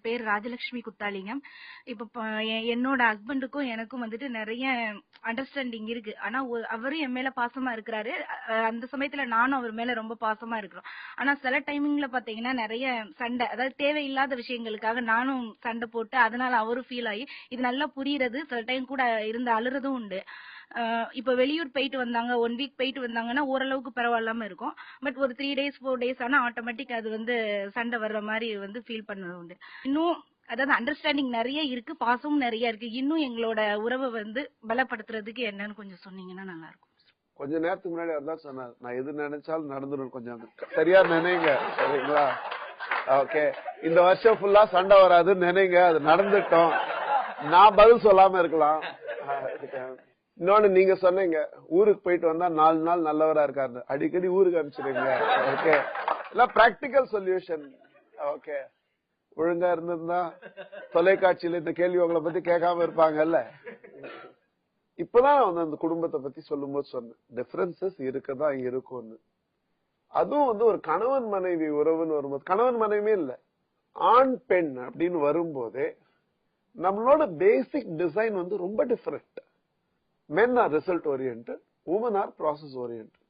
பேர் ராஜலட்சுமி குத்தாலிங்கம். இப்ப என்னோட ஹஸ்பண்டுக்கும் எனக்கும் வந்துட்டு நிறைய அண்டர்ஸ்டாண்டிங் இருக்கு. ஆனா அவரும் என் மேல பாசமா இருக்கிறாரு. அந்த சமயத்துல நானும் அவர் மேல ரொம்ப பாசமா இருக்கிறோம். ஆனா சில டைமிங்ல பாத்தீங்கன்னா நிறைய சண்டை, அதாவது தேவையில்லாத விஷயங்களுக்காக நானும் சண்டை போட்டு அதனால அவரும் ஃபீல் ஆகி இது நல்லா புரியுறது. சில டைம் கூட இருந்து அழுறதும் உண்டு. இப்ப வெளியூர் போயிட்டு வந்தாங்க, 1 வீக் போயிட்டு வந்தாங்கன்னா ஓரளவுக்கு பரவாயில்லாம இருக்கும். பட் ஒரு 3 டேஸ் 4 டேஸ் ஆனா ஆட்டோமேட்டிக் அது வந்து சண்டை வர்ற மாதிரி வந்து ஃபீல் பண்ணது உண்டு. இன்னும் அதாவது அண்டர்ஸ்டாண்டிங் நிறைய இருக்கு, பாசமும் நிறைய இருக்கு. இன்னும் எங்களோட உறவை வந்து பலப்படுத்துறதுக்கு என்னன்னு கொஞ்சம் சொன்னீங்கன்னா நல்லா இருக்கும். கொஞ்ச நேரத்துக்கு முன்னாடி அதான் சொன்னார், நான் எது நினைச்சாலும் நடந்துடும், கொஞ்சம் சரியா நினைங்க, சரிங்களா? ஓகே, இந்த வருஷம் ஃபுல்லா சண்டை வராதுன்னு நினைங்க, அது நடந்துட்டோம். நான் பதில் சொல்லாம இருக்கலாம். இன்னொன்னு நீங்க சொன்னீங்க, ஊருக்கு போயிட்டு வந்தா 4 நாள் நல்லவரா இருக்காரு, அடிக்கடி ஊருக்கு அனுப்பிச்சிருங்க. ஓகே, எல்லாம் பிராக்டிக்கல் சொல்யூஷன். ஓகே, ஒழுங்கா இருந்திருந்தா தொலைக்காட்சியில இந்த கேள்வி உங்களை பத்தி கேட்காம இருப்பாங்கல்ல. இப்பதான் வந்து அந்த குடும்பத்தை பத்தி சொல்லும் போது சொன்னேன், டிஃபரன்சஸ் இருக்கதான் இருக்கும்னு. அதுவும் வந்து ஒரு கணவன் மனைவி உறவுன்னு வரும்போது, கணவன் மனைவி இல்ல, ஆண் பெண் அப்படின்னு வரும்போதே நம்மளோட பேசிக் டிசைன் வந்து ரொம்ப different. men are result oriented, women are process oriented.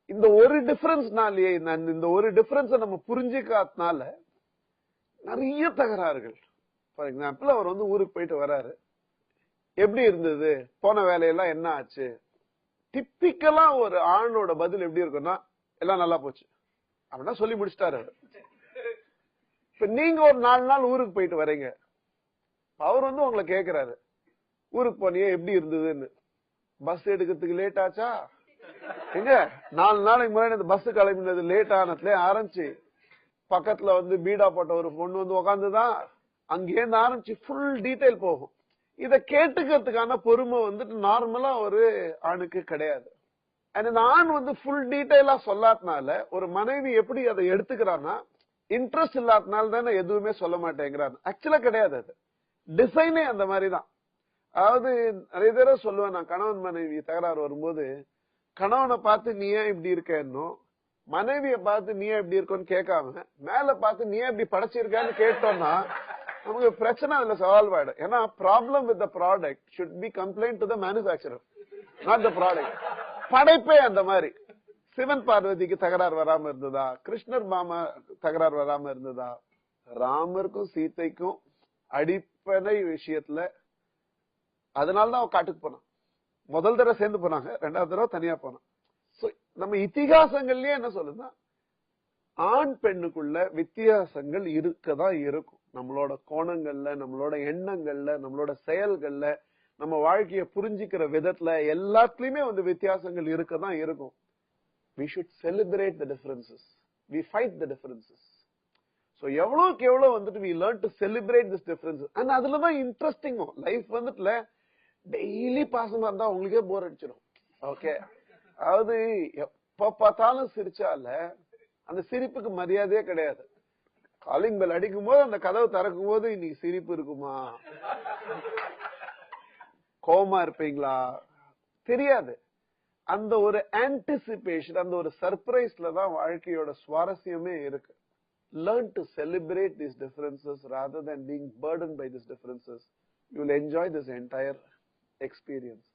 இந்த ஒரு டிஃபரன்ஸ்னாலேயே, இந்த ஒரு டிஃபரன்ஸை நம்ம புரிஞ்சுக்காதனால நிறைய தகராறுகள். ஃபார் எக்ஸாம்பிள், அவர் வந்து ஊருக்கு போயிட்டு வராரு, எப்படி இருந்தது, போன வேலையெல்லாம் என்ன ஆச்சு. டிப்பிக்கலா ஒரு ஆணோட பதில் எப்படி இருக்குன்னா, எல்லாம் நல்லா போச்சு அப்படின்னா சொல்லி முடிச்சிட்டாரு. இப்ப நீங்க ஒரு 4 நாள் ஊருக்கு போயிட்டு வரீங்க, அவர் வந்து உங்களை கேக்குறாரு, ஊருக்கு போனியே எப்படி இருந்ததுன்னு. பஸ் எடுக்கிறதுக்கு லேட் ஆச்சா? எங்க 4 நாளைக்கு முன்னாடி இந்த பஸ் கிளம்பினது லேட் ஆனதுல ஆரம்பிச்சு, பக்கத்துல வந்து பீடா போட்ட ஒரு பொண்ணு வந்து உக்காந்துதான், அங்கேருந்து ஆரம்பிச்சு ஃபுல் டீடைல் போகும். இத கேட்டுக்கிறதுக்கான பொறுமை வந்துட்டு நார்மலா ஒரு ஆணுக்கு கிடையாது. இந்த ஆண் வந்து ஃபுல் டீடைலா சொல்லாதனால ஒரு மனைவி எப்படி அதை எடுத்துக்கிறான்னா, இன்ட்ரெஸ்ட் இல்லாதனால தானே எதுவுமே சொல்ல மாட்டேங்கிறான். ஆக்சுவலா கிடையாது, அது டிசைனே அந்த மாதிரிதான். அதாவது நிறைய தடவை சொல்லுவேன் நான், கணவன் மனைவி தகராறு வரும்போது, கணவனை பார்த்து நீ ஏன் இப்படி இருக்கன்னு, மனைவிய பார்த்து நீ ஏன் இப்படி இருக்கன்னு கேட்காம மேல பார்த்து நீ ஏன் இப்படி படைச்சிருக்கான்னு கேட்டோம்னா நமக்கு பிரச்சனை அதுல சால்வ் ஆயிடும். ஏன்னா problem with the product should be complaint to the manufacturer, not the product. படைப்பே அந்த மாதிரி. சிவன் பார்வதிக்கு தகராறு வராம இருந்ததா? கிருஷ்ணர் மாமா தகராறு வராம இருந்ததா? ராமருக்கும் சீதைக்கும் அடிப்படை விஷயத்துல, அதனாலதான் அவன் காட்டுக்கு போனான். முதல் தடவை சேர்ந்து போனாங்க, 2வது தடவை தனியா போனான். நம்ம இதிகாசங்கள்லயே என்ன சொல்லுதுன்னா, ஆண் பெண்ணுக்குள்ள வித்தியாசங்கள் இருக்கதான் இருக்கும். நம்மளோட கோணங்கள்ல, நம்மளோட எண்ணங்கள்ல, நம்மளோட செயல்கள்ல, நம்ம வாழ்க்கைய புரிஞ்சுக்கிற விதத்துல எல்லாத்துலயுமே வந்து வித்தியாசங்கள் இருக்கதான் இருக்கும். We should celebrate the differences. We fight the differences. So எவ்வளவுக்கு எவ்வளவு வந்துட்டு we learn to celebrate this differences. And அதுலதான் இன்ட்ரெஸ்டிங்கும். லைஃப் வந்துட்டுல டெய்லி பாசமா இருந்தா உங்களுக்கே போர் அடிச்சிடும். ஓகே, அதாவது எப்ப பார்த்தாலும் சிரிச்சால அந்த சிரிப்புக்கு மரியாதையே கிடையாது. காலிங் பெல் அடிக்கும் போது, அந்த கதவு திறக்கும் போது, இன்னைக்கு சிரிப்பு இருக்குமா, கோவமா இருப்பீங்களா தெரியாது. அந்த ஒரு ஆன்டிசிபேஷன், அந்த ஒரு சர்ப்ரைஸ்ல தான் வாழ்க்கையோட சுவாரஸ்யமே இருக்கு. Learn to celebrate these differences rather than being burdened by these differences. You will enjoy this entire experience.